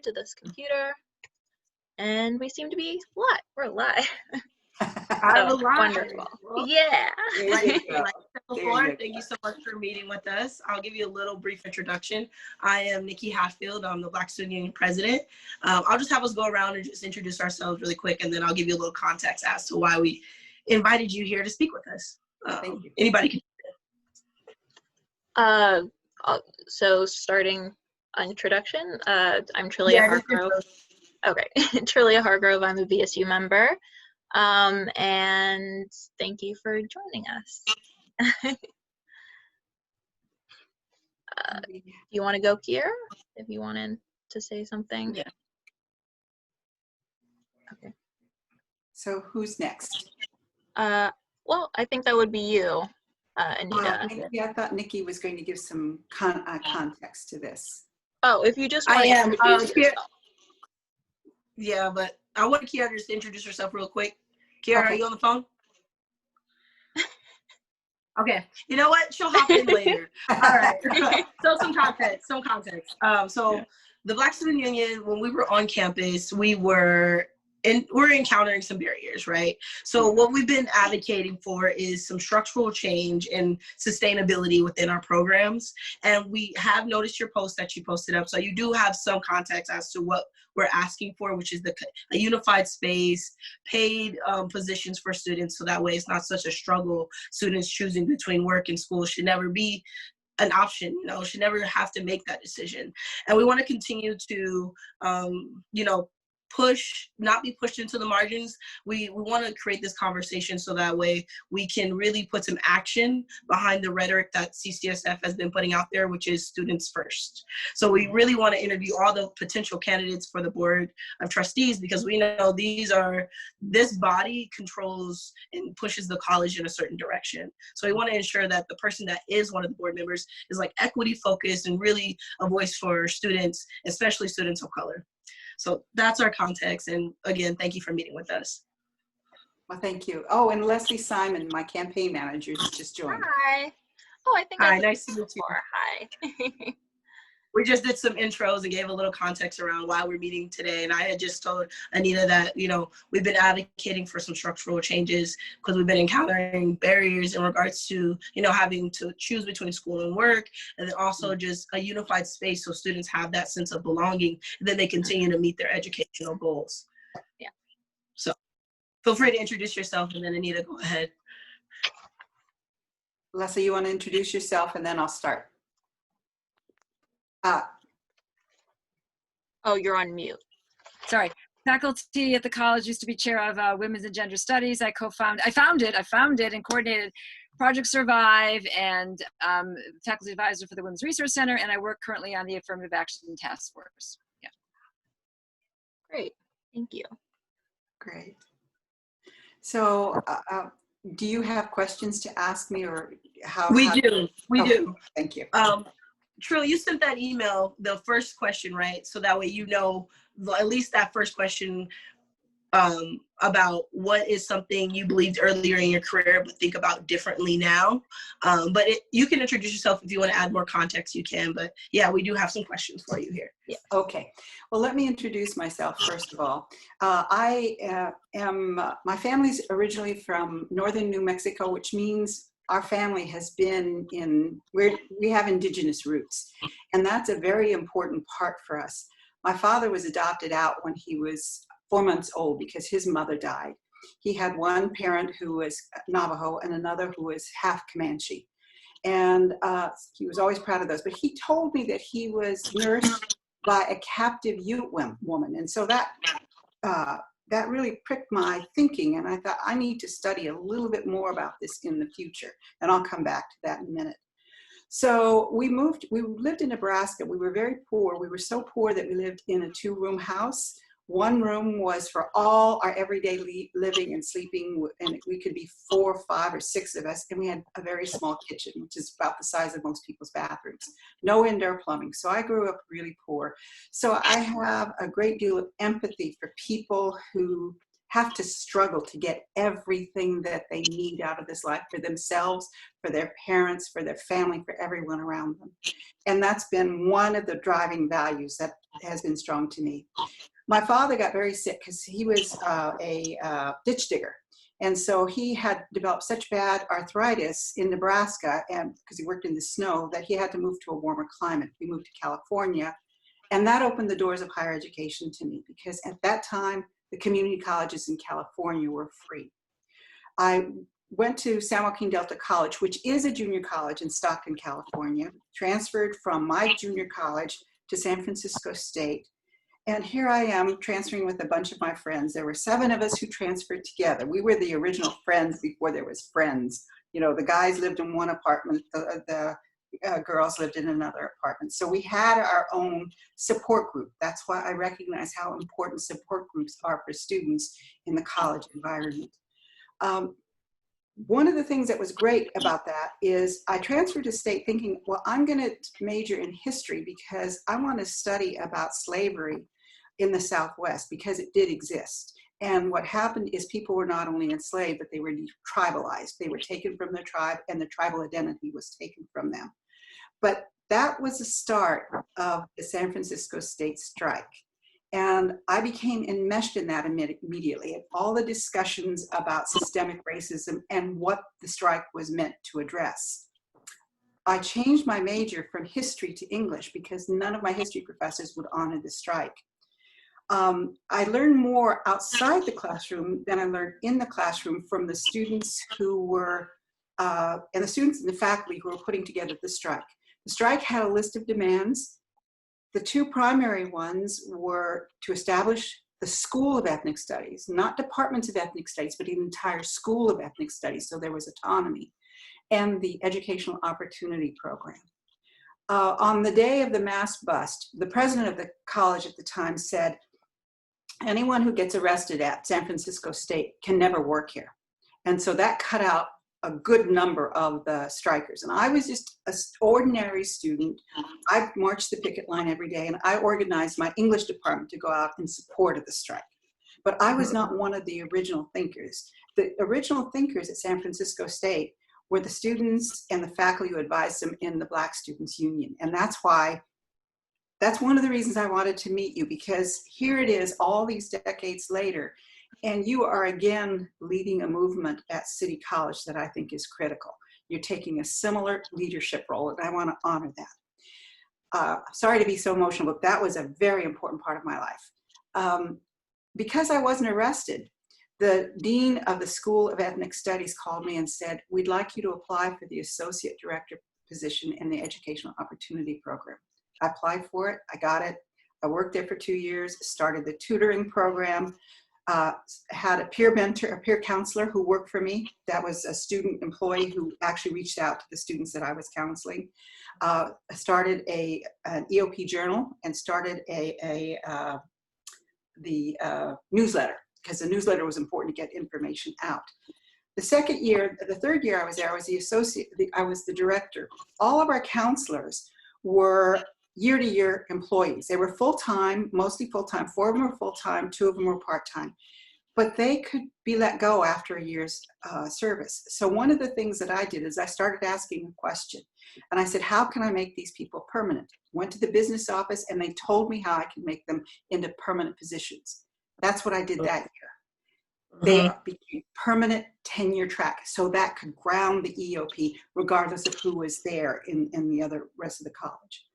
to this computer, and we seem to be live. We're live. Wonderful. Yeah. Thank you so much for meeting with us. I'll give you a little brief introduction. I am Nikki Hatfield. I'm the Black Student Union president. I'll just have us go around and just introduce ourselves really quick, and then I'll give you a little context as to why we invited you here to speak with us. Thank you. Anybody can. So starting introduction, I'm Trillia Hargrove. Okay, Trillia Hargrove. I'm a BSU member. And thank you for joining us. Do you want to go, Kier, if you wanted to say something? Yeah. Okay. So who's next? Well, I think that would be you, Anita. Yeah, I thought Nikki was going to give some context to this. Oh, if you just want to introduce yourself. Yeah, but I want Kiara just to introduce herself real quick. Kiara, are you on the phone? Okay. You know what? She'll hop in later. All right. So some context. The Black Student Union, when we were on campus, we're encountering some barriers, right? So what we've been advocating for is some structural change and sustainability within our programs. And we have noticed your post that you posted up. So you do have some context as to what we're asking for, which is a unified space, paid positions for students. So that way it's not such a struggle. Students choosing between work and school should never be an option, should never have to make that decision. And we want to continue to, not be pushed into the margins. We want to create this conversation so that way we can really put some action behind the rhetoric that CCSF has been putting out there, which is students first. So we really want to interview all the potential candidates for the board of trustees, because we know this body controls and pushes the college in a certain direction. So we want to ensure that the person that is one of the board members is like equity focused and really a voice for students, especially students of color. So that's our context. And again, thank you for meeting with us. Well, thank you. Oh, and Leslie Simon, my campaign manager, just joined. Hi. Oh, I think Hi, nice to meet you. Hi. We just did some intros and gave a little context around why we're meeting today. And I had just told Anita that, we've been advocating for some structural changes because we've been encountering barriers in regards to, having to choose between school and work, and then also just a unified space so students have that sense of belonging, and then they continue to meet their educational goals. Yeah. So feel free to introduce yourself, and then Anita, go ahead. Leslie, you want to introduce yourself, and then I'll start. Oh, you're on mute. Sorry. Faculty at the college, used to be chair of Women's and Gender Studies. I founded and coordinated Project Survive, and faculty advisor for the Women's Resource Center, and I work currently on the Affirmative Action Taskforce. Yeah. Great. Thank you. Great. So do you have questions to ask me, or how? We do. Thank you. Trill, you sent that email, the first question, right? So that way at least that first question about what is something you believed earlier in your career but think about differently now. But you can introduce yourself if you want to add more context, you can. But yeah, we do have some questions for you here. Yeah. Okay. Well, let me introduce myself first of all. My family's originally from northern New Mexico, which means our family has been we have indigenous roots, and that's a very important part for us. My father was adopted out when he was 4 months old because his mother died. He had one parent who was Navajo and another who was half Comanche. And he was always proud of those. But he told me that he was nursed by a captive Ute woman. And so that really pricked my thinking. And I thought, I need to study a little bit more about this in the future. And I'll come back to that in a minute. So we lived in Nebraska. We were very poor. We were so poor that we lived in a 2-room house. One room was for all our everyday living and sleeping, and we could be 4, 5, or 6 of us, and we had a very small kitchen, which is about the size of most people's bathrooms. No indoor plumbing. So I grew up really poor. So I have a great deal of empathy for people who have to struggle to get everything that they need out of this life for themselves, for their parents, for their family, for everyone around them. And that's been one of the driving values that has been strong to me. My father got very sick because he was a ditch digger. And so he had developed such bad arthritis in Nebraska, and because he worked in the snow, that he had to move to a warmer climate. We moved to California, and that opened the doors of higher education to me, because at that time, the community colleges in California were free. I went to San Joaquin Delta College, which is a junior college in Stockton, California, transferred from my junior college to San Francisco State. And here I am transferring with a bunch of my friends. There were 7 of us who transferred together. We were the original friends before there was friends. You know, the guys lived in one apartment, the girls lived in another apartment. So we had our own support group. That's why I recognize how important support groups are for students in the college environment. One of the things that was great about that is I transferred to state thinking, well, I'm going to major in history because I want to study about slavery in the Southwest, because it did exist. And what happened is people were not only enslaved, but they were tribalized. They were taken from their tribe, and the tribal identity was taken from them. But that was the start of the San Francisco State strike. And I became enmeshed in that immediately, and all the discussions about systemic racism and what the strike was meant to address. I changed my major from history to English because none of my history professors would honor the strike. I learned more outside the classroom than I learned in the classroom from the students who were, and the students and the faculty who were putting together the strike. The strike had a list of demands. The 2 primary ones were to establish the School of Ethnic Studies, not departments of ethnic studies, but an entire school of ethnic studies, so there was autonomy, and the Educational Opportunity Program. On the day of the mass bust, the president of the college at the time said, anyone who gets arrested at San Francisco State can never work here. And so that cut out a good number of the strikers. And I was just an ordinary student. I marched the picket line every day, and I organized my English department to go out in support of the strike. But I was not one of the original thinkers. The original thinkers at San Francisco State were the students and the faculty who advised them in the Black Students Union. And that's one of the reasons I wanted to meet you, because here it is all these decades later, and you are again leading a movement at City College that I think is critical. You're taking a similar leadership role, and I want to honor that. Sorry to be so emotional, but that was a very important part of my life. Because I wasn't arrested, the dean of the School of Ethnic Studies called me and said, we'd like you to apply for the associate director position in the Educational Opportunity Program. I applied for it, I got it. I worked there for 2 years, started the tutoring program, had a peer mentor, a peer counselor who worked for me. That was a student employee who actually reached out to the students that I was counseling. I started an EOP journal and started the newsletter, because the newsletter was important to get information out. The third year I was there, I was the associate, I was the director. All of our counselors were year-to-year employees. They were full-time, mostly full-time. 4 of them were full-time, 2 of them were part-time. But they could be let go after a year's service. So one of the things that I did is I started asking a question. And I said, how can I make these people permanent? Went to the business office and they told me how I can make them into permanent positions. That's what I did that year. They became permanent tenure track, so that could ground the EOP regardless of who was there in the other rest of the college.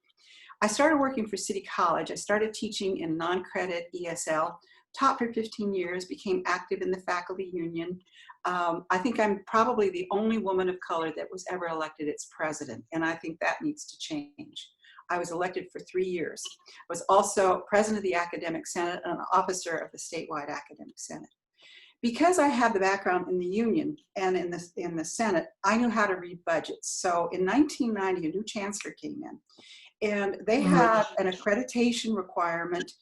I started working for City College. I started teaching in non-credit ESL, taught for 15 years, became active in the faculty union. I think I'm probably the only woman of color that was ever elected its president, and I think that needs to change. I was elected for 3 years. I was also president of the Academic Senate and an officer of the statewide Academic Senate. Because I had the background in the union and in the Senate, I knew how to read budgets. So in 1990, a new chancellor came in, and they had an accreditation requirement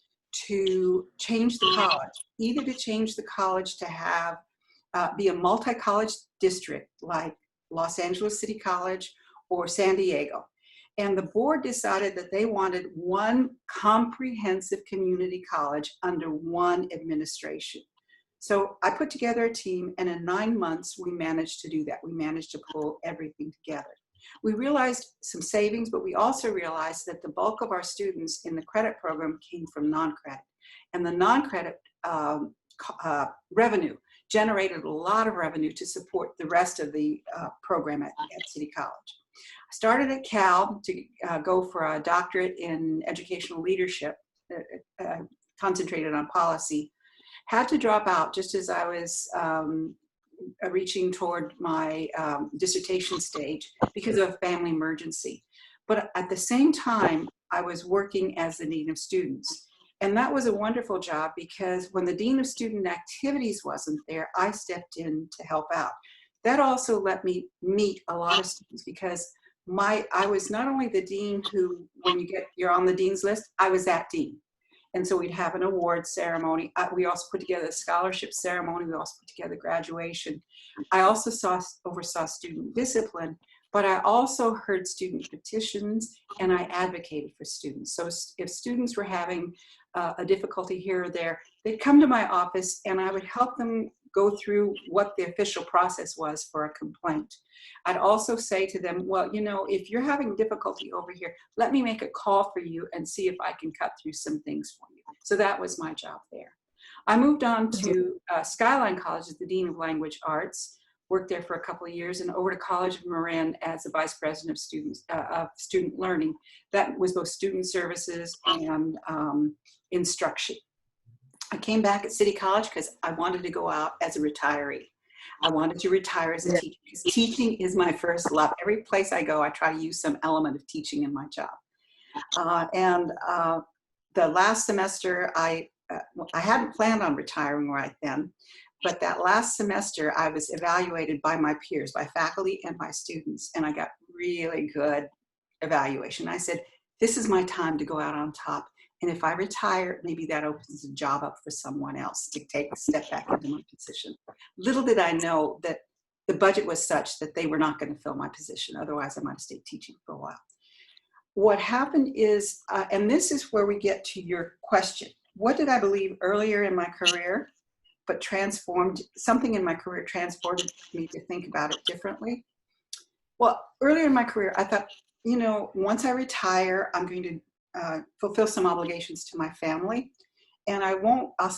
to change the college, either to change the college to have be a multi-college district like Los Angeles City College or San Diego. And the board decided that they wanted one comprehensive community college under one administration. So I put together a team, and in 9 months, we managed to do that. We managed to pull everything together. We realized some savings, but we also realized that the bulk of our students in the credit program came from non-credit. And the non-credit revenue generated a lot of revenue to support the rest of the program at City College. I started at Cal to go for a doctorate in educational leadership, concentrated on policy. Had to drop out just as I was reaching toward my dissertation stage because of a family emergency. But at the same time, I was working as the Dean of Students. And that was a wonderful job because when the Dean of Student Activities wasn't there, I stepped in to help out. That also let me meet a lot of students because I was not only the dean who, when you're on the dean's list, I was that dean. And so we'd have an award ceremony. We also put together a scholarship ceremony. We also put together graduation. I also oversaw student discipline, but I also heard student petitions and I advocated for students. So if students were having a difficulty here or there, they'd come to my office and I would help them go through what the official process was for a complaint. I'd also say to them, well, you know, if you're having difficulty over here, let me make a call for you and see if I can cut through some things for you. So that was my job there. I moved on to Skyline College as the Dean of Language Arts, worked there for a couple of years, and over to College of Marin as the Vice President of Student Learning. That was both student services and instruction. I came back at City College because I wanted to go out as a retiree. I wanted to retire as a teacher because teaching is my first love. Every place I go, I try to use some element of teaching in my job. The last semester, I hadn't planned on retiring right then, but that last semester I was evaluated by my peers, by faculty and by students, and I got really good evaluation. I said, this is my time to go out on top. And if I retire, maybe that opens a job up for someone else to take a step back into my position. Little did I know that the budget was such that they were not going to fill my position. Otherwise, I might have stayed teaching for a while. What happened is, and this is where we get to your question, what did I believe earlier in my career, but something in my career transformed me to think about it differently? Well, earlier in my career, I thought, you know, once I retire, I'm going to fulfill some obligations to my family. And I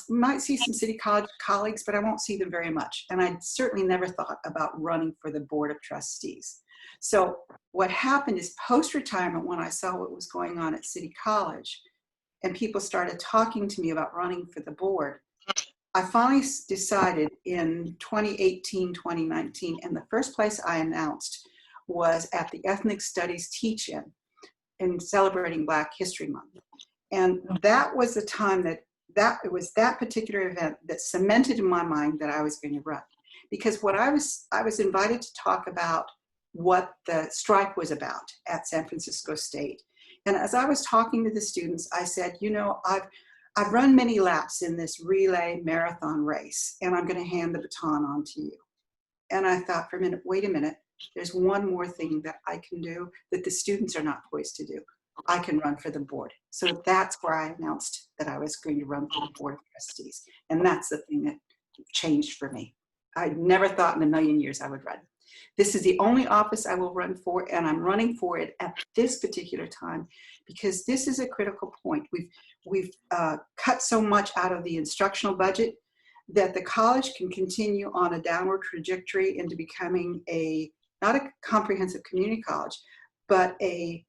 might see some City College colleagues, but I won't see them very much. And I certainly never thought about running for the Board of Trustees. So what happened is post-retirement, when I saw what was going on at City College and people started talking to me about running for the board, I finally decided in 2018, 2019, and the first place I announced was at the Ethnic Studies Teach-In in celebrating Black History Month. And that was the time that it was that particular event that cemented in my mind that I was going to run. Because I was invited to talk about what the strike was about at San Francisco State. And as I was talking to the students, I said, you know, I've run many laps in this relay marathon race, and I'm going to hand the baton on to you. And I thought for a minute, wait a minute, there's one more thing that I can do that the students are not poised to do. I can run for the board. So that's where I announced that I was going to run for the Board of Trustees. And that's the thing that changed for me. I never thought in a million years I would run. This is the only office I will run for, and I'm running for it at this particular time because this is a critical point. We've cut so much out of the instructional budget that the college can continue on a downward trajectory into becoming not a comprehensive community college, but a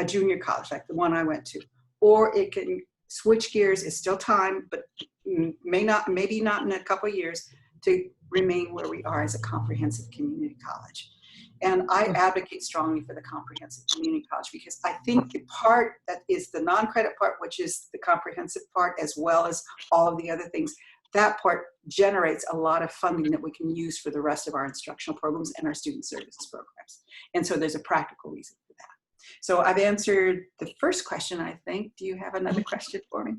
junior college like the one I went to. Or it can switch gears. It's still time, but maybe not in a couple of years to remain where we are as a comprehensive community college. And I advocate strongly for the comprehensive community college because I think the part that is the non-credit part, which is the comprehensive part, as well as all of the other things, that part generates a lot of funding that we can use for the rest of our instructional programs and our student services programs. And so there's a practical reason for that. So I've answered the first question, I think. Do you have another question for me?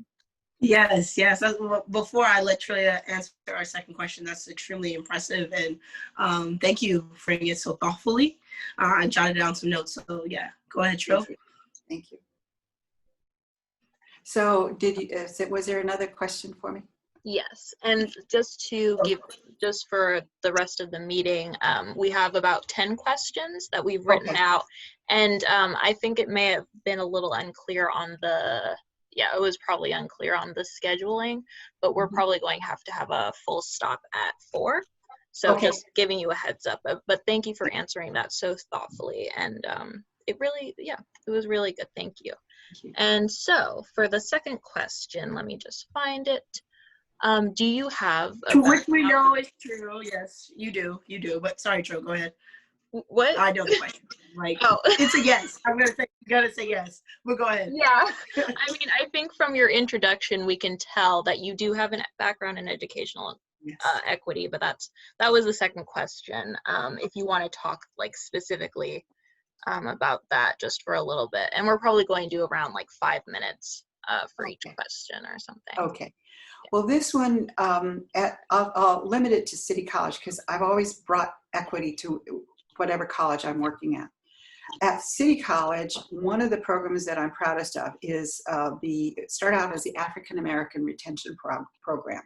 Yes. Before I let Trillia answer our second question, that's extremely impressive. And thank you for it so thoughtfully. I jotted down some notes. So yeah, go ahead, Trill. Thank you. So was there another question for me? Yes, and just to give, just for the rest of the meeting, we have about 10 questions that we've written out, and I think it may have been a little unclear on the, yeah, it was probably unclear on the scheduling, but we're probably going to have a full stop at 4. So just giving you a heads up, but thank you for answering that so thoughtfully, and it really, yeah, it was really good, thank you. And so for the second question, let me just find it. Do you have a which we know is true? Yes, you do. But sorry, Tro, go ahead. What? I know the question. Like, oh, it's a yes. I'm gonna say yes. But go ahead. Yeah. I mean, I think from your introduction, we can tell that you do have a background in educational equity, but that was the second question. If you want to talk like specifically about that just for a little bit, and we're probably going to do around like 5 minutes for each question or something. Okay. Well, this one, I'll limit it to City College because I've always brought equity to whatever college I'm working at. At City College, one of the programs that I'm proudest of is it started out as the African American Retention Program,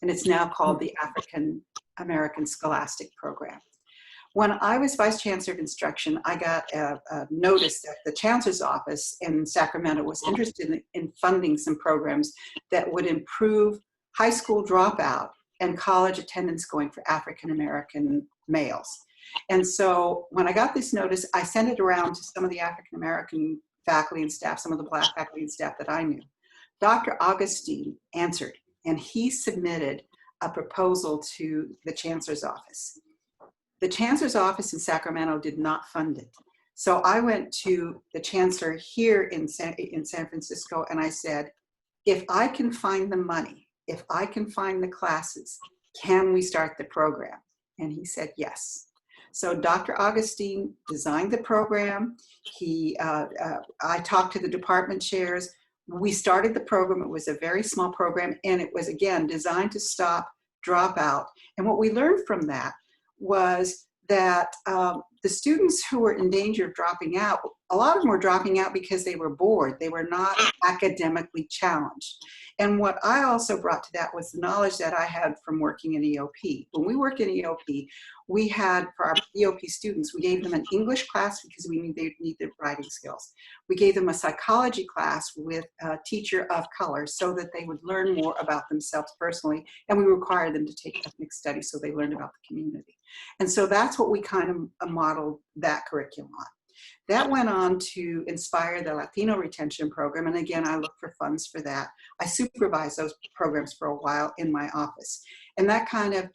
and it's now called the African American Scholastic Program. When I was Vice Chancellor of Instruction, I got a notice that the Chancellor's Office in Sacramento was interested in funding some programs that would improve high school dropout and college attendance going for African American males. And so when I got this notice, I sent it around to some of the African American faculty and staff, some of the Black faculty and staff that I knew. Dr. Augustine answered, and he submitted a proposal to the Chancellor's Office. The Chancellor's Office in Sacramento did not fund it. So I went to the Chancellor here in San Francisco and I said, if I can find the money, if I can find the classes, can we start the program? And he said yes. So Dr. Augustine designed the program. I talked to the department chairs. We started the program. It was a very small program, and it was, again, designed to stop dropout. And what we learned from that was that the students who were in danger of dropping out, a lot of them were dropping out because they were bored. They were not academically challenged. And what I also brought to that was the knowledge that I had from working in EOP. When we worked in EOP, we had, for our EOP students, we gave them an English class because we knew they needed writing skills. We gave them a psychology class with a teacher of color so that they would learn more about themselves personally, and we required them to take ethnic studies so they learned about the community. And so that's what we kind of modeled that curriculum on. That went on to inspire the Latino retention program, and again, I look for funds for that. I supervised those programs for a while in my office, and that kind of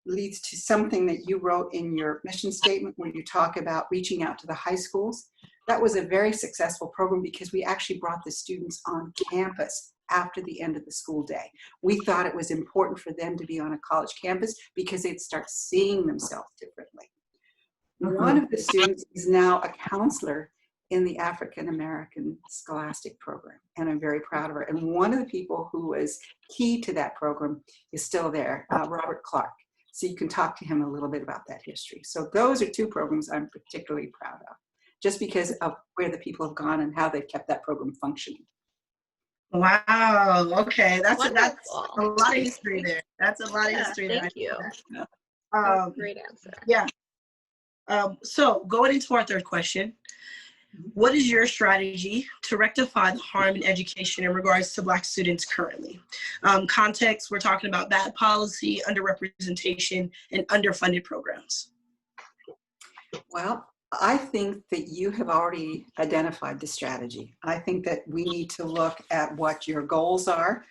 leads to something that you wrote in your mission statement where you talk about reaching out to the high schools. That was a very successful program because we actually brought the students on campus after the end of the school day. We thought it was important for them to be on a college campus because they'd start seeing themselves differently. One of the students is now a counselor in the African American Scholastic Program, and I'm very proud of her. And one of the people who was key to that program is still there, Robert Clark. So you can talk to him a little bit about that history. So those are two programs I'm particularly proud of, just because of where the people have gone and how they've kept that program functioning. Wow. Okay, that's a lot of history there. That's a lot of history there. Thank you. Great answer. Yeah. So going into our third question, what is your strategy to rectify the harm in education in regards to Black students currently? Context, we're talking about bad policy, underrepresentation, and underfunded programs. Well, I think that you have already identified the strategy. I think that we need to look at what your goals are.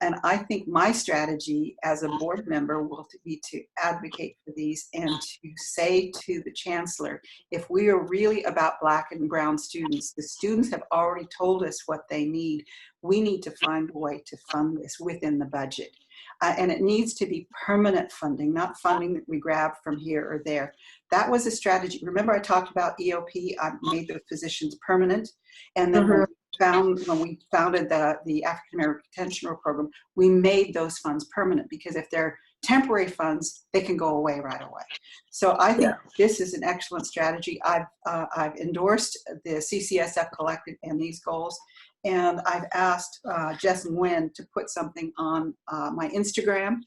And I think my strategy as a board member will be to advocate for these and to say to the chancellor, if we are really about Black and brown students, the students have already told us what they need. We need to find a way to fund this within the budget. And it needs to be permanent funding, not funding that we grab from here or there. That was a strategy. Remember I talked about EOP, I made those positions permanent. And then when we founded the African American Retention Program, we made those funds permanent because if they're temporary funds, they can go away right away. So I think this is an excellent strategy. I've endorsed the CCSF collective and these goals. And I've asked Jess and Wen to put something on my Instagram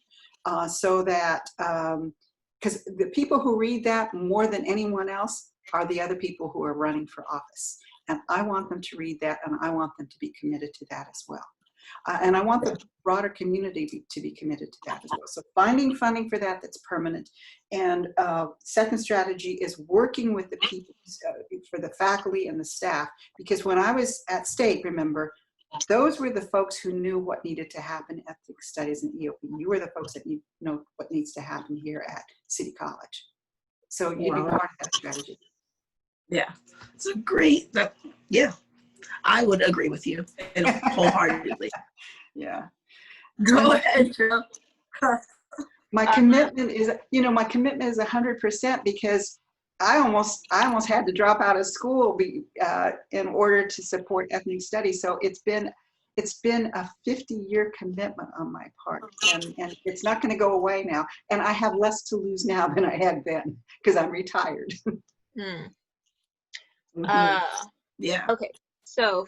so that, because the people who read that more than anyone else are the other people who are running for office. And I want them to read that, and I want them to be committed to that as well. And I want the broader community to be committed to that as well. So finding funding for that that's permanent. And second strategy is working with the people, for the faculty and the staff, because when I was at State, remember, those were the folks who knew what needed to happen in ethics studies and EOP. You were the folks that know what needs to happen here at City College. So you'd be part of that strategy. Yeah, it's a great, yeah, I would agree with you wholeheartedly. Yeah. Go ahead, Jill. My commitment is, my commitment is 100% because I almost had to drop out of school in order to support ethnic studies. So it's been a 50-year commitment on my part, and it's not going to go away now. And I have less to lose now than I had then because I'm retired. Yeah. Okay. So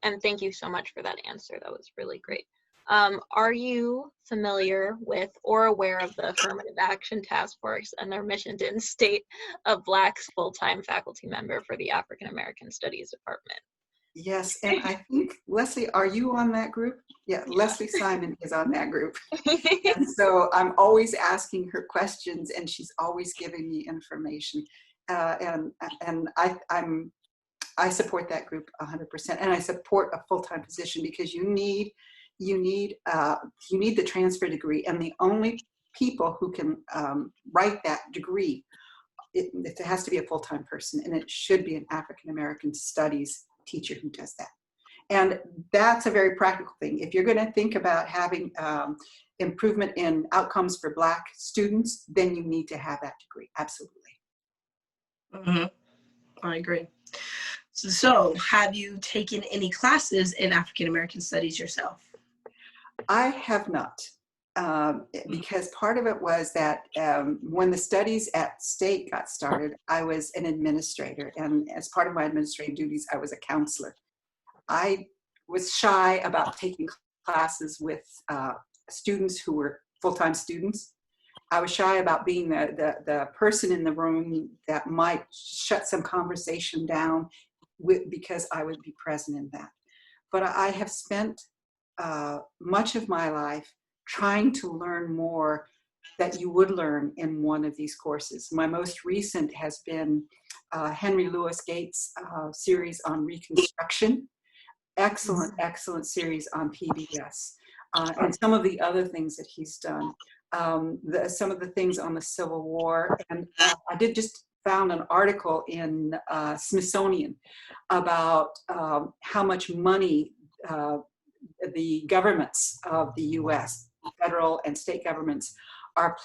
and thank you so much for that answer. That was really great. Are you familiar with or aware of the Affirmative Action Taskforce and their mission to instate a Black full-time faculty member for the African American Studies Department? Yes, and I think, Leslie, are you on that group? Yeah, Leslie Simon is on that group. And so I'm always asking her questions, and she's always giving me information. And I support that group 100%, and I support a full-time position because you need the transfer degree, and the only people who can write that degree, it has to be a full-time person, and it should be an African American studies teacher who does that. And that's a very practical thing. If you're going to think about having improvement in outcomes for Black students, then you need to have that degree. Absolutely. I agree. So have you taken any classes in African American studies yourself? I have not, because part of it was that when the studies at State got started, I was an administrator, and as part of my administrative duties, I was a counselor. I was shy about taking classes with students who were full-time students. I was shy about being the person in the room that might shut some conversation down because I would be present in that. But I have spent much of my life trying to learn more that you would learn in one of these courses. My most recent has been Henry Louis Gates' series on Reconstruction. Excellent, excellent series on PBS. And some of the other things that he's done. Some of the things on the Civil War. And I did just found an article in Smithsonian about how much money the governments of the U.S., federal and state governments, are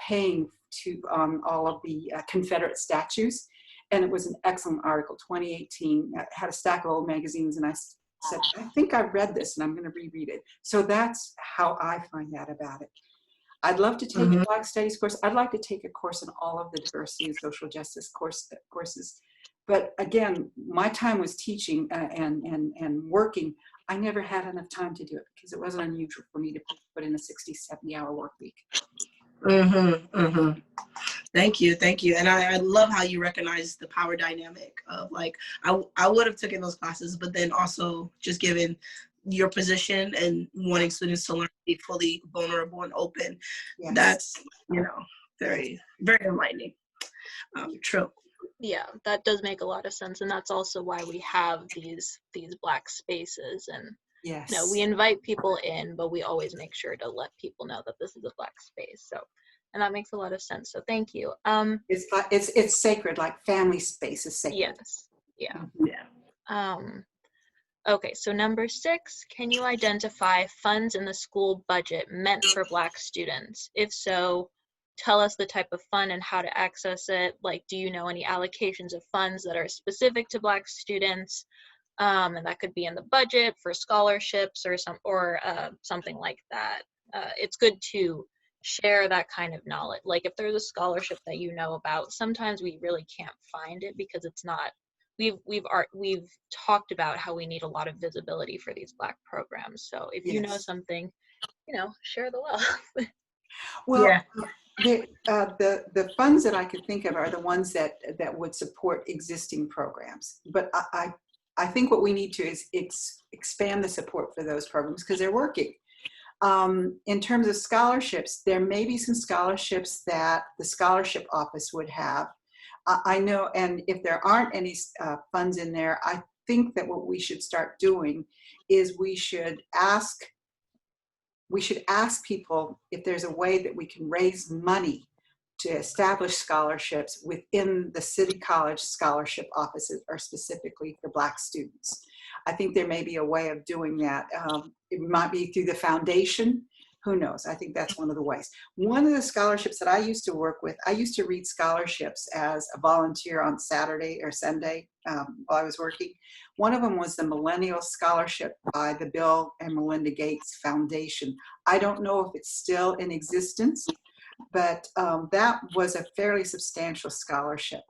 paying to all of the Confederate statues. And it was an excellent article, 2018. It had a stack of old magazines, and I said, I think I read this, and I'm going to reread it. So that's how I find out about it. I'd love to take a Black Studies course. I'd like to take a course in all of the diversity and social justice courses. But again, my time was teaching and working. I never had enough time to do it because it wasn't unusual for me to put in a 60, 70-hour work week. Thank you. And I love how you recognize the power dynamic of, like, I would have taken those classes, but then also just given your position and wanting students to learn to be fully vulnerable and open. Yes. That's, very, very enlightening. True. Yeah, that does make a lot of sense, and that's also why we have these Black spaces. And yes, we invite people in, but we always make sure to let people know that this is a Black space. So, and that makes a lot of sense. So thank you. It's sacred, like family space is sacred. Yes. Yeah. Okay, so number 6, can you identify funds in the school budget meant for Black students? If so, tell us the type of fund and how to access it. Like, do you know any allocations of funds that are specific to Black students? And that could be in the budget for scholarships or something like that. It's good to share that kind of knowledge. Like, if there's a scholarship that you know about, sometimes we really can't find it because we've talked about how we need a lot of visibility for these Black programs. So if you know Yes. something, share the wealth. Well, Yeah. the funds that I could think of are the ones that would support existing programs. But I think what we need to is expand the support for those programs because they're working. In terms of scholarships, there may be some scholarships that the scholarship office would have. I know, and if there aren't any funds in there, I think that what we should start doing is we should ask people if there's a way that we can raise money to establish scholarships within the city college scholarship offices, or specifically for Black students. I think there may be a way of doing that. It might be through the foundation. Who knows? I think that's one of the ways. One of the scholarships that I used to work with, I used to read scholarships as a volunteer on Saturday or Sunday while I was working. One of them was the Millennial Scholarship by the Bill and Melinda Gates Foundation. I don't know if it's still in existence, but that was a fairly substantial scholarship.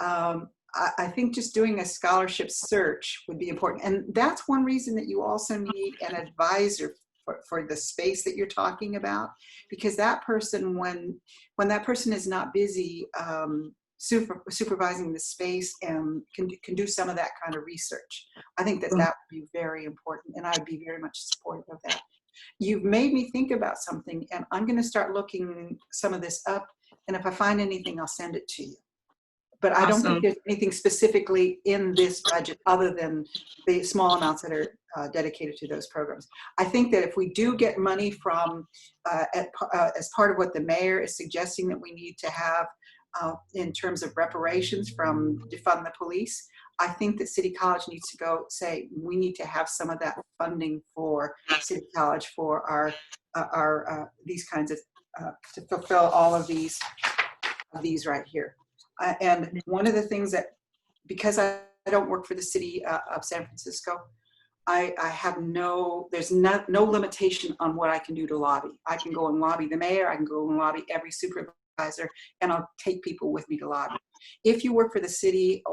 I think just doing a scholarship search would be important. And that's one reason that you also need an advisor for the space that you're talking about, because that person, when that person is not busy supervising the space and can do some of that kind of research. I think that would be very important, and I would be very much supportive of that. You've made me think about something, and I'm going to start looking some of this up, and if I find anything, I'll send it to you. But I don't think there's anything specifically in this budget other than the small amounts that are dedicated to those programs. I think that if we do get money from, as part of what the mayor is suggesting that we need to have in terms of reparations from defund the police, I think that City College needs to go say, we need to have some of that funding for City College for our these kinds of, to fulfill all of these right here. And one of the things that, because I don't work for the city of San Francisco, I have there's no limitation on what I can do to lobby. I can go and lobby the mayor, I can go and lobby every supervisor, and I'll take people with me to lobby. If you work for the city,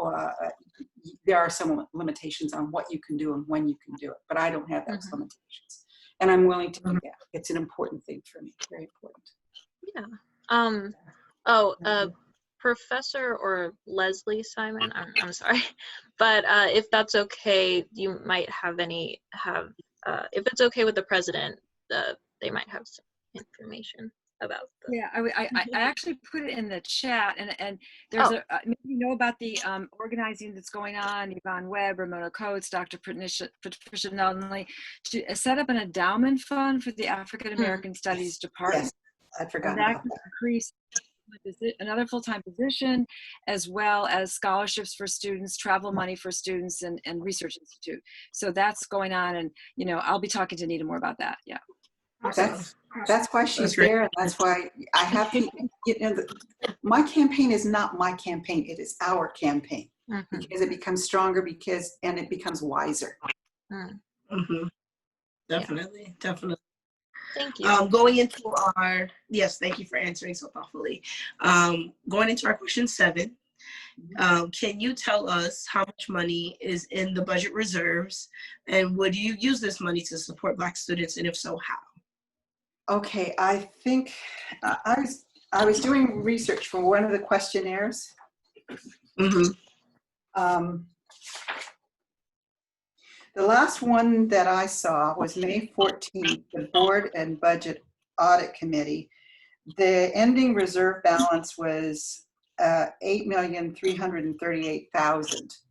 there are some limitations on what you can do and when you can do it, but I don't have those limitations. And I'm willing to do that. It's an important thing for me, very important. Yeah. Professor or Leslie Simon, I'm sorry, but if that's okay, you might have if it's okay with the president, they might have some information about the. Yeah, I actually put it in the chat, and there's maybe you know about the organizing that's going on. Yvonne Webb, Ramona Coates, Dr. Patricia Nunley, to set up an endowment fund for the African American Studies Department. Yes, I forgot and about that. Could that. increase another full-time position, as well as scholarships for students, travel money for students, and research institute. So that's going on, and I'll be talking to Anita more about that. Yeah. That's why she's there, and that's why I have to. My campaign is not my campaign; it is our campaign, because it becomes stronger and it becomes wiser. Definitely. Thank you. Going into yes, thank you for answering so thoughtfully. Going into our question 7, can you tell us how much money is in the budget reserves, and would you use this money to support Black students, and if so, how? Okay, I think I was doing research for one of the questionnaires. The last one that I saw was May 14th, the Board and Budget Audit Committee. The ending reserve balance was $8,338,000.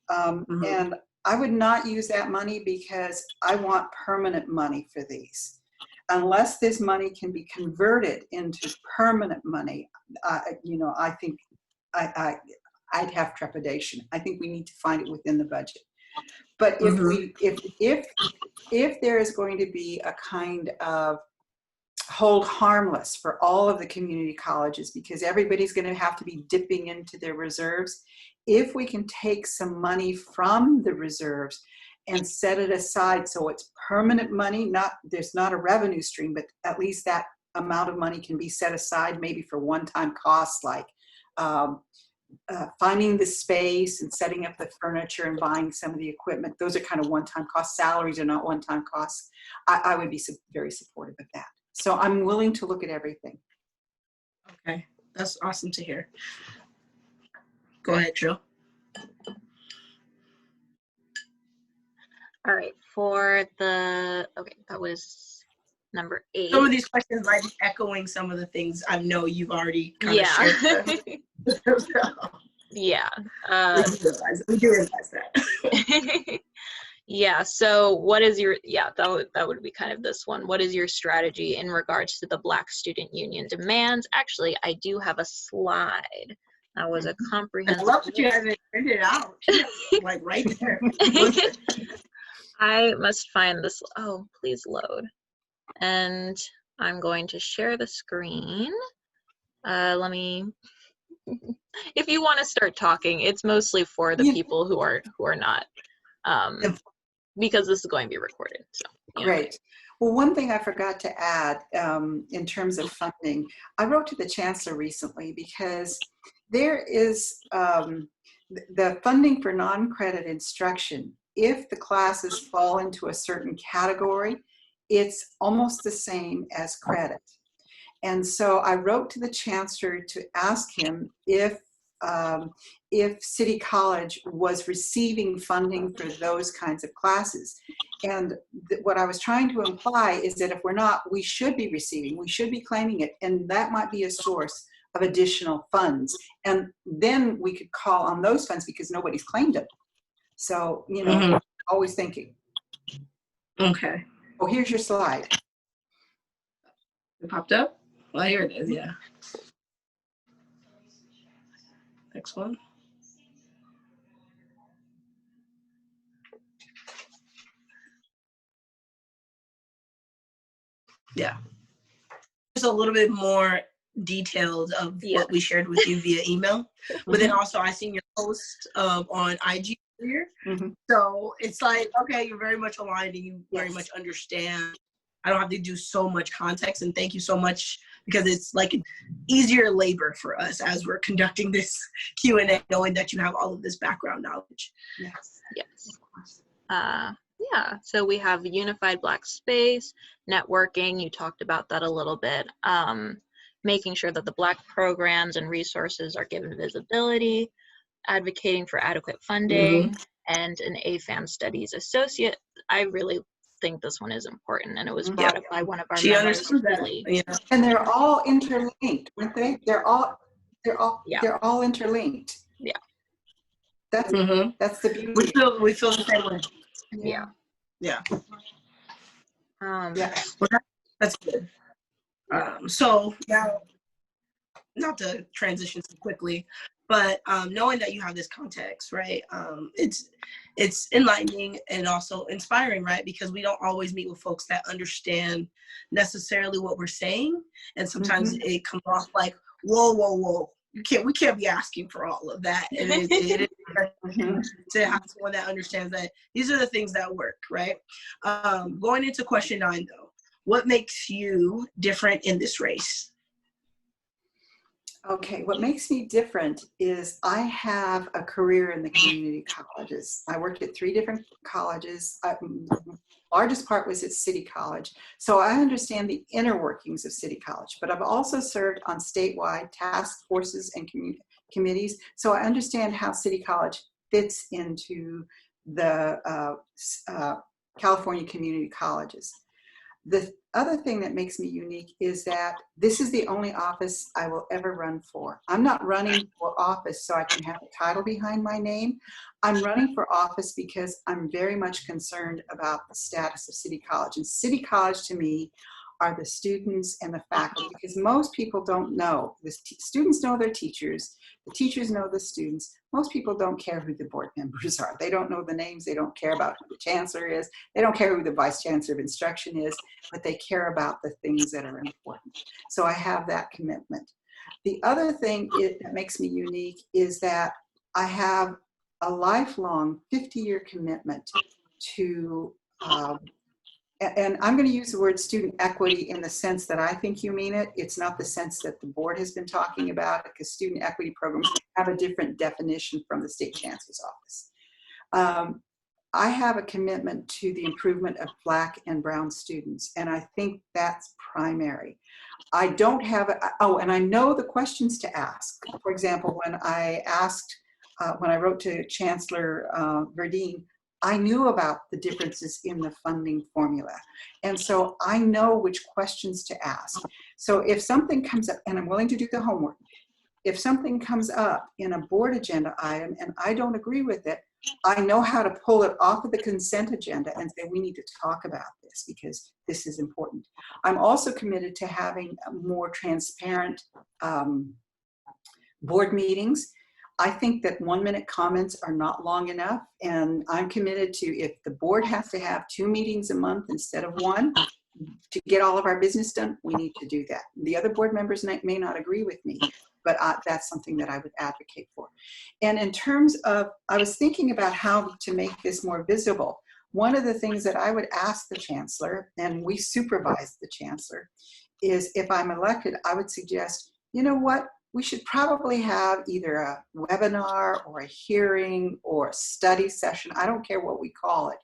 And I would not use that money because I want permanent money for these. Unless this money can be converted into permanent money, I think I'd have trepidation. I think we need to find it within the budget. But if there is going to be a kind of hold harmless for all of the community colleges, because everybody's going to have to be dipping into their reserves, if we can take some money from the reserves and set it aside so it's permanent money, there's not a revenue stream, but at least that amount of money can be set aside maybe for one-time costs like finding the space and setting up the furniture and buying some of the equipment, those are kind of one-time costs. Salaries are not one-time costs. I would be very supportive of that. So I'm willing to look at everything. Okay, that's awesome to hear. Go ahead, Jill. All right, okay, that was number 8. Some of these questions might be echoing some of the things I know you've already kind of shared. Yeah. We do realize that. Yeah, so what is your, that would be kind of this one. What is your strategy in regards to the Black Student Union demands? Actually, I do have a slide. That was a comprehensive. I love that you haven't printed it out. Like right there. I must find this. Oh, please load. And I'm going to share the screen. Let me, if you want to start talking, it's mostly for the people who are not, because this is going to be recorded. So Great. Well, one thing I forgot to add in terms of funding, I wrote to the chancellor recently because there is the funding for non-credit instruction. If the classes fall into a certain category, it's almost the same as credit. And so I wrote to the chancellor to ask him if City College was receiving funding for those kinds of classes. And what I was trying to imply is that if we're not, we should be receiving, we should be claiming it, and that might be a source of additional funds. And then we could call on those funds because nobody's claimed them. So, you know, always thinking. Okay. Oh, here's your slide. It popped up? Well, here it is, yeah. Next one. Yeah. Just a little bit more detailed of what we shared with you via email. But then also I seen your post on IG earlier. So it's like, okay, you're very much aligned and you very much understand. I don't have to do so much context, and thank you so much, because it's like easier labor for us as we're conducting this Q&A, knowing that you have all of this background knowledge. Yes. Yeah, so we have unified Black space, networking, you talked about that a little bit, making sure that the Black programs and resources are given visibility, advocating for adequate funding, and an AFAM studies associate. I really think this one is important, and it was brought up by one of our members. And they're all interlinked, aren't they? They're all interlinked. Yeah. That's the beauty. We feel the same way. Yeah. Yeah. Yeah. Well, that's good. So now, not to transition so quickly, but knowing that you have this context, right? It's enlightening and also inspiring, right? Because we don't always meet with folks that understand necessarily what we're saying, and sometimes it comes off like, whoa. We can't be asking for all of that. And it is to have someone that understands that these are the things that work, right? Going into question 9 though, what makes you different in this race? Okay, what makes me different is I have a career in the community colleges. I worked at 3 different colleges. Largest part was at City College. So I understand the inner workings of City College, but I've also served on statewide task forces and committees. So I understand how City College fits into the California community colleges. The other thing that makes me unique is that this is the only office I will ever run for. I'm not running for office so I can have a title behind my name. I'm running for office because I'm very much concerned about the status of City College. And City College to me are the students and the faculty, because most people don't know. The students know their teachers, the teachers know the students. Most people don't care who the board members are. They don't know the names, they don't care about who the chancellor is, they don't care who the vice chancellor of instruction is, but they care about the things that are important. So I have that commitment. The other thing that makes me unique is that I have a lifelong 50-year commitment to and I'm going to use the word student equity in the sense that I think you mean it. It's not the sense that the board has been talking about, because student equity programs have a different definition from the state chancellor's office. I have a commitment to the improvement of Black and Brown students, and I think that's primary. I don't have, and I know the questions to ask. For example, when I wrote to Chancellor Verdeen, I knew about the differences in the funding formula. And so I know which questions to ask. So if something comes up, and I'm willing to do the homework, if something comes up in a board agenda item and I don't agree with it, I know how to pull it off of the consent agenda and say, we need to talk about this because this is important. I'm also committed to having more transparent board meetings. I think that 1-minute comments are not long enough, and I'm committed to, if the board has to have 2 meetings a month instead of 1 to get all of our business done, we need to do that. The other board members may not agree with me, but that's something that I would advocate for. And in terms of, I was thinking about how to make this more visible. One of the things that I would ask the chancellor, and we supervise the chancellor, is if I'm elected, I would suggest, you know what, we should probably have either a webinar or a hearing or a study session, I don't care what we call it,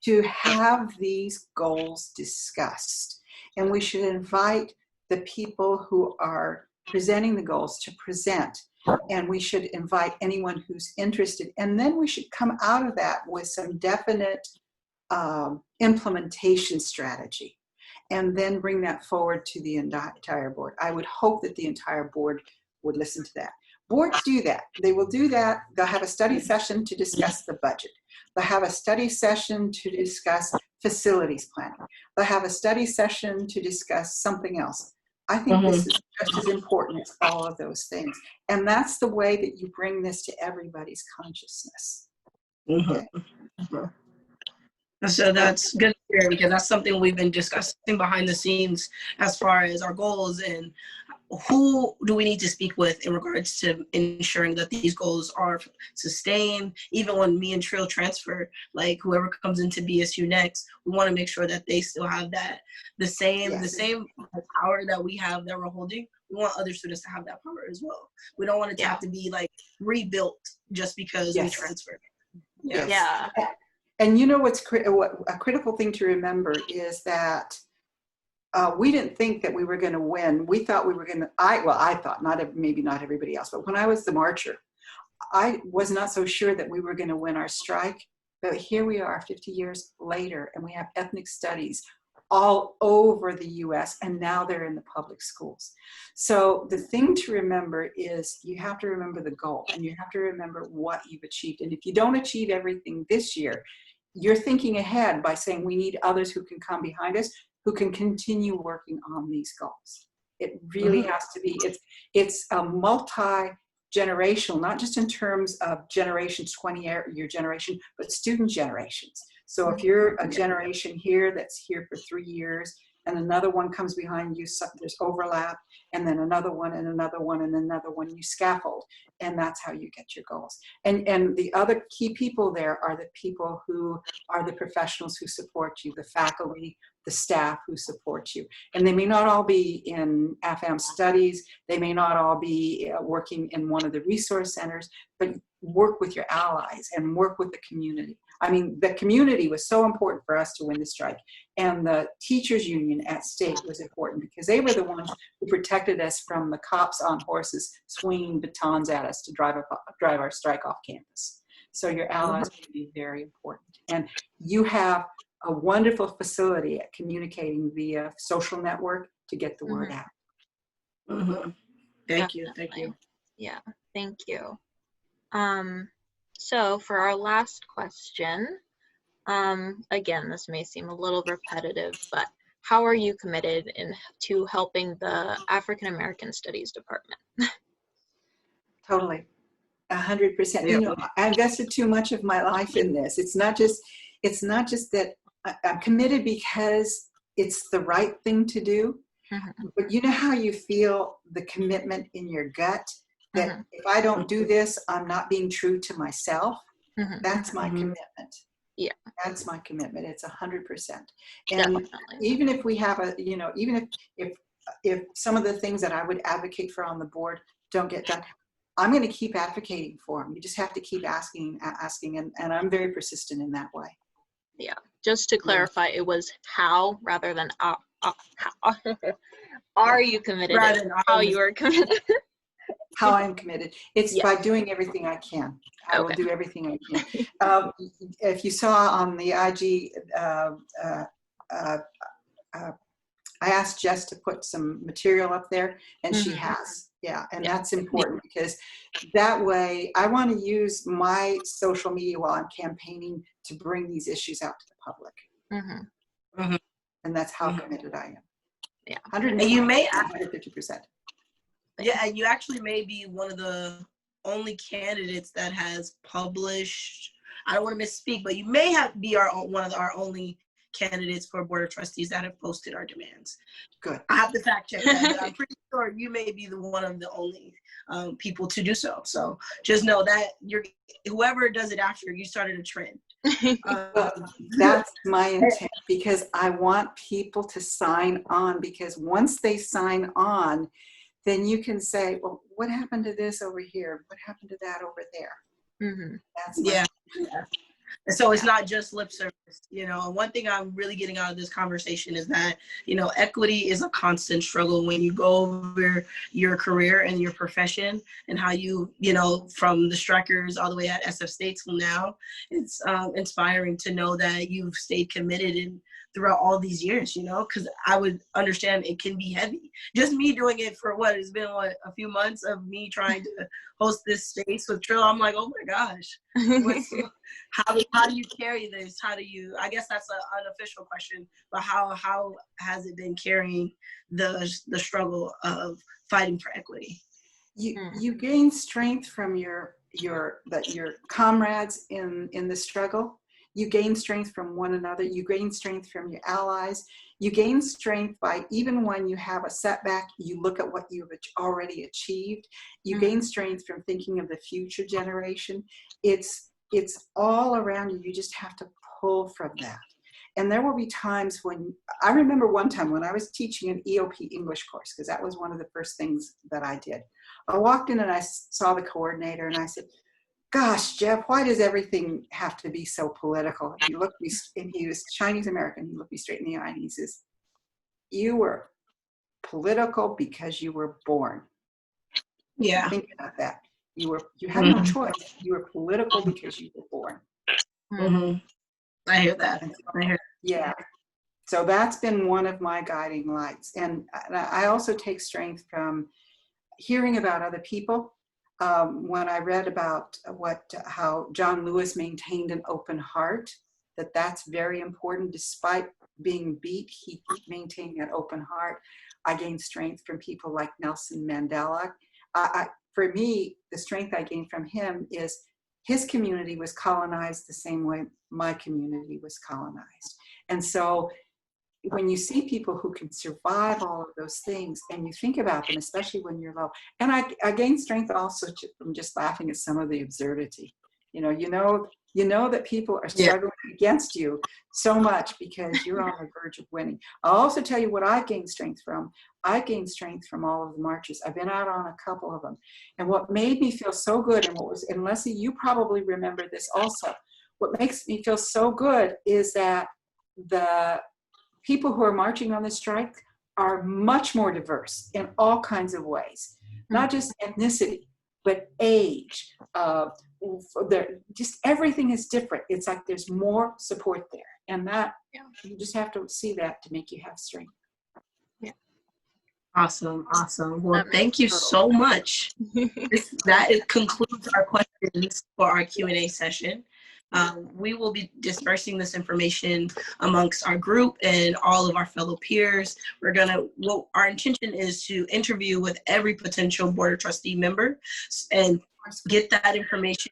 to have these goals discussed. And we should invite the people who are presenting the goals to present, and we should invite anyone who's interested. And then we should come out of that with some definite implementation strategy, and then bring that forward to the entire board. I would hope that the entire board would listen to that. Boards do that. They will do that. They'll have a study session to discuss the budget. They'll have a study session to discuss facilities planning. They'll have a study session to discuss something else. I think this is just as important as all of those things. And that's the way that you bring this to everybody's consciousness. Okay. So that's good to hear, because that's something we've been discussing behind the scenes as far as our goals and who do we need to speak with in regards to ensuring that these goals are sustained. Even when me and Trill transfer, like whoever comes into BSU next, we want to make sure that they still have that the same power that we have that we're holding. We want other students to have that power as well. We don't want it to have to be like rebuilt just because we transfer. Yeah. And you know what a critical thing to remember is that we didn't think that we were going to win. We thought we were going to, I thought, maybe not everybody else, but when I was the marcher, I was not so sure that we were going to win our strike. But here we are 50 years later, and we have ethnic studies all over the US, and now they're in the public schools. So the thing to remember is you have to remember the goal, and you have to remember what you've achieved. And if you don't achieve everything this year, you're thinking ahead by saying we need others who can come behind us, who can continue working on these goals. It really has to be, it's a multi-generational, not just in terms of generations, 20-year generation, but student generations. So if you're a generation here that's here for 3 years, and another one comes behind you, so there's overlap, and then another one, and another one, and another one, you scaffold, and that's how you get your goals. And the other key people there are the people who are the professionals who support you, the faculty, the staff who support you. And they may not all be in AFAM studies, they may not all be working in one of the resource centers, but work with your allies and work with the community. I mean, the community was so important for us to win the strike. And the teachers union at state was important because they were the ones who protected us from the cops on horses swinging batons at us to drive our strike off campus. So your allies will be very important. And you have a wonderful facility at communicating via social network to get the word out. Thank you. Yeah, thank you. So for our last question, again, this may seem a little repetitive, but how are you committed to helping the African American Studies Department? Totally, 100%. You know, I invested too much of my life in this. It's not just that I'm committed because it's the right thing to do, but you know how you feel the commitment in your gut that if I don't do this, I'm not being true to myself. That's my commitment. Yeah. That's my commitment. It's 100%. And Definitely. even if we have a, you know, even if some of the things that I would advocate for on the board don't get done, I'm going to keep advocating for them. You just have to keep asking, and I'm very persistent in that way. Yeah. Just to clarify, it was how rather than how. Are you committed? Rather than how you are committed. How I'm committed. It's Yeah. by doing everything I can. I will Okay. do everything I can. If you saw on the IG, I asked Jess to put some material up there, and she has. Yeah, and that's important because that way I want to use my social media while I'm campaigning to bring these issues out to the public. And that's how committed I am. Yeah. And you may 150%. Yeah, and you actually may be one of the only candidates that has published. I don't want to misspeak, but you may be one of our only candidates for Board of Trustees that have posted our demands. Good. I have to fact check that, but I'm pretty sure you may be one of the only people to do so. So just know that whoever does it after, you started a trend. That's my intent, because I want people to sign on, because once they sign on, then you can say, well, what happened to this over here? What happened to that over there? That's my yeah. And so it's not just lip service, you know. And one thing I'm really getting out of this conversation is that, you know, equity is a constant struggle when you go over your career and your profession, and how you know, from the strikers all the way at SF States till now. It's inspiring to know that you've stayed committed and throughout all these years, you know, because I would understand it can be heavy. Just me doing it for it's been a few months of me trying to host this space with Trill. I'm like, oh my gosh, how do you carry this? How do you? I guess that's an unofficial question, but how has it been carrying the struggle of fighting for equity? You gain strength from your comrades in the struggle. You gain strength from one another. You gain strength from your allies. You gain strength by, even when you have a setback, you look at what you've already achieved. You gain strength from thinking of the future generation. It's all around you. You just have to pull from that. And there will be times when, I remember one time when I was teaching an EOP English course, because that was one of the first things that I did. I walked in and I saw the coordinator and I said, gosh, Jeff, why does everything have to be so political? And he was Chinese American. He looked me straight in the eye and he says, you were political because you were born. Yeah. Think about that. You had no choice. You were political because you were born. I hear that. Yeah. So that's been one of my guiding lights. And I also take strength from hearing about other people. When I read about how John Lewis maintained an open heart, that's very important. Despite being beat, he maintained an open heart. I gained strength from people like Nelson Mandela. For me, the strength I gained from him is his community was colonized the same way my community was colonized. And so when you see people who can survive all of those things and you think about them, especially when you're low, and I gain strength also from just laughing at some of the absurdity. You know that people are struggling against you so much because you're on the verge of winning. I'll also tell you what I gained strength from. I gained strength from all of the marches. I've been out on a couple of them. And what made me feel so good, and Leslie, you probably remember this also, what makes me feel so good is that the people who are marching on the strike are much more diverse in all kinds of ways, not just ethnicity, but age. Just everything is different. It's like there's more support there, and that you just have to see that to make you have strength. Yeah. Awesome. Well, thank you so much. That concludes our questions for our Q&A session. We will be dispersing this information amongst our group and all of our fellow peers. Our intention is to interview with every potential Board of Trustee member and get that information,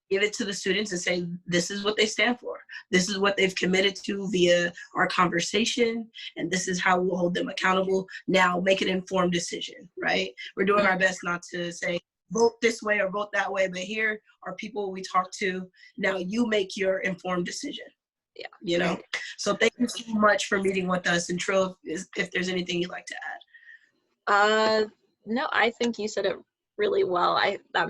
give it to the students and say, this is what they stand for. This is what they've committed to via our conversation, and this is how we'll hold them accountable. Now make an informed decision, right? We're doing our best not to say, vote this way or vote that way, but here are people we talk to. Now you make your informed decision. Yeah. You know, so thank you so much for meeting with us. And Trill, if there's anything you'd like to add. No, I think you said it really well. That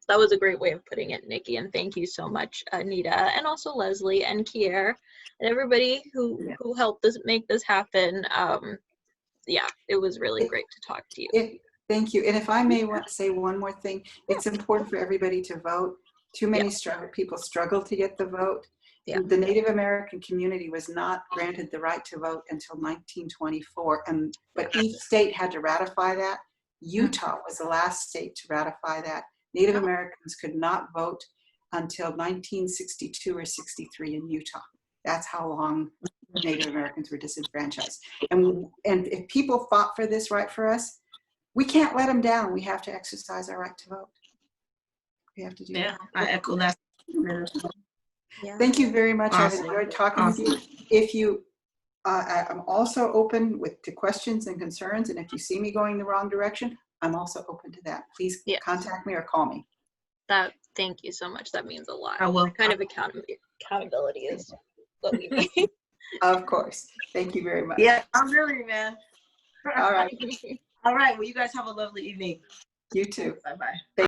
was a great way of putting it, Nikki. And thank you so much, Anita, and also Leslie and Kier and everybody who helped us make this happen. Yeah, it was really great to talk to you. Thank you. And if I may want to say one more thing, it's important for everybody to vote. Too many people struggle to get the vote. Yeah. The Native American community was not granted the right to vote until 1924, but each state had to ratify that. Utah was the last state to ratify that. Native Americans could not vote until 1962 or 63 in Utah. That's how long Native Americans were disenfranchised. And if people fought for this right for us, we can't let them down. We have to exercise our right to vote. We have to do that. I echo that. Yeah. Thank you very much. Awesome. I've enjoyed talking with you. If you, I'm also open to questions and concerns. And if you see me going the wrong direction, I'm also open to that. Please contact me or call me. Thank you so much. That means a lot. I will. Kind of accountability is what we need. Of course. Thank you very much. Yeah, I'm really, man. All right. All right. Well, you guys have a lovely evening. You too. Bye-bye.